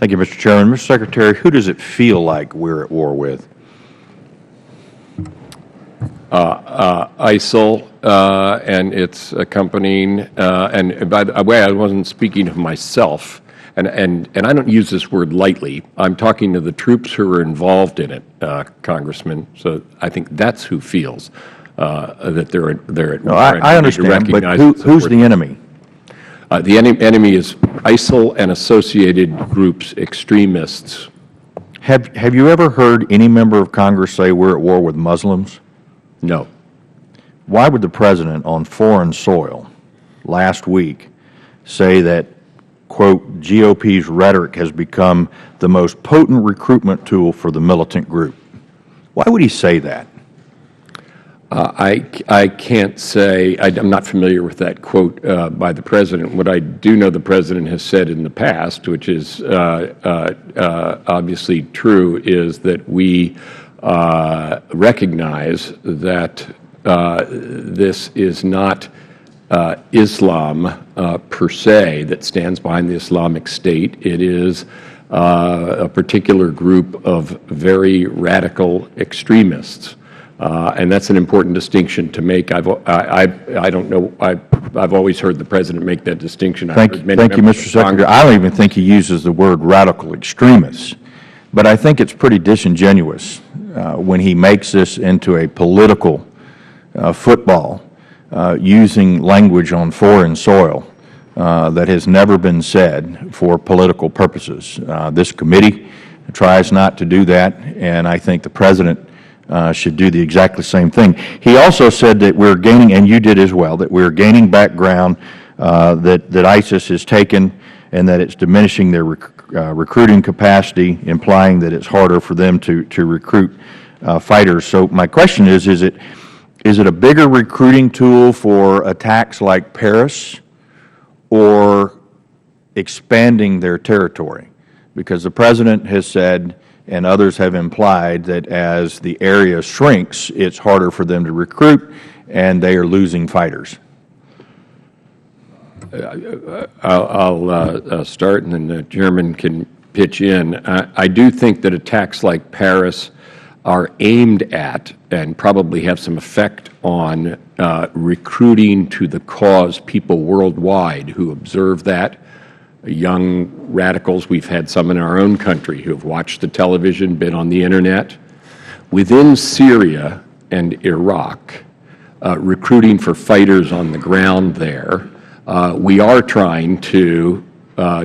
Thank you, Mr. Chairman. Mr. Secretary, who does it feel like we're at war with? ISIL and its accompanying, and by the way, I wasn't speaking of myself, and I don't use this word lightly. I'm talking to the troops who are involved in it, Congressman. So I think that's who feels that they're at war. No, I understand, but who's the enemy? The enemy is ISIL and associated groups, extremists. Have you ever heard any member of Congress say we're at war with Muslims? No. Why would the President on foreign soil last week say that, quote, GOP's rhetoric has become the most potent recruitment tool for the militant group? Why would he say that? I can't say. I'm not familiar with that quote by the President. What I do know the President has said in the past, which is obviously true, is that we recognize that this is not Islam per se that stands behind the Islamic State. It is a particular group of very radical extremists. And that's an important distinction to make. I don't know. I've always heard the President make that distinction. Thank you, Mr. Secretary. I don't even think he uses the word radical extremists, but I think it's pretty disingenuous when he makes this into a political football, using language on foreign soil that has never been said for political purposes. This committee tries not to do that, and I think the President should do the exactly same thing. He also said that we're gaining, and you did as well, that we're gaining background that ISIS has taken and that it's diminishing their recruiting capacity, implying that it's harder for them to recruit fighters. So my question is it a bigger recruiting tool for attacks like Paris or expanding their territory? Because the President has said, and others have implied, that as the area shrinks, it's harder for them to recruit, and they are losing fighters. I'll start, and then the Chairman can pitch in. I do think that attacks like Paris are aimed at and probably have some effect on recruiting to the cause people worldwide who observe that. Young radicals, we've had some in our own country who have watched the television, been on the Internet. Within Syria and Iraq, recruiting for fighters on the ground there, we are trying to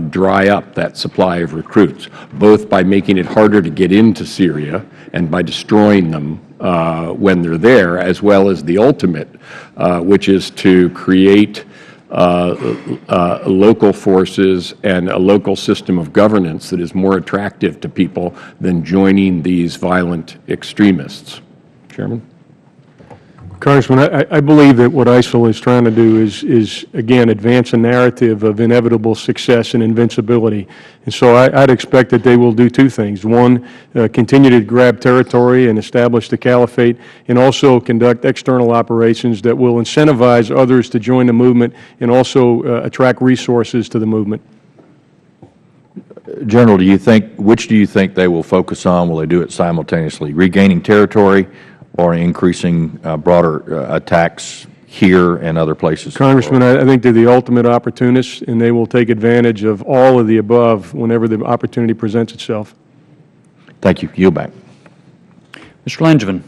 dry up that supply of recruits, both by making it harder to get into Syria and by destroying them when they're there, as well as the ultimate, which is to create local forces and a local system of governance that is more attractive to people than joining these violent extremists. Chairman? Congressman, I believe that what ISIL is trying to do is again, advance a narrative of inevitable success and invincibility. And so I'd expect that they will do two things. One, continue to grab territory and establish the caliphate, and also conduct external operations that will incentivize others to join the movement and also attract resources to the movement. General, which do you think they will focus on? Will they do it simultaneously, regaining territory or increasing broader attacks here and other places? Congressman, I think they're the ultimate opportunists, and they will take advantage of all of the above whenever the opportunity presents itself. Thank you. Yield back. Mr. Langevin.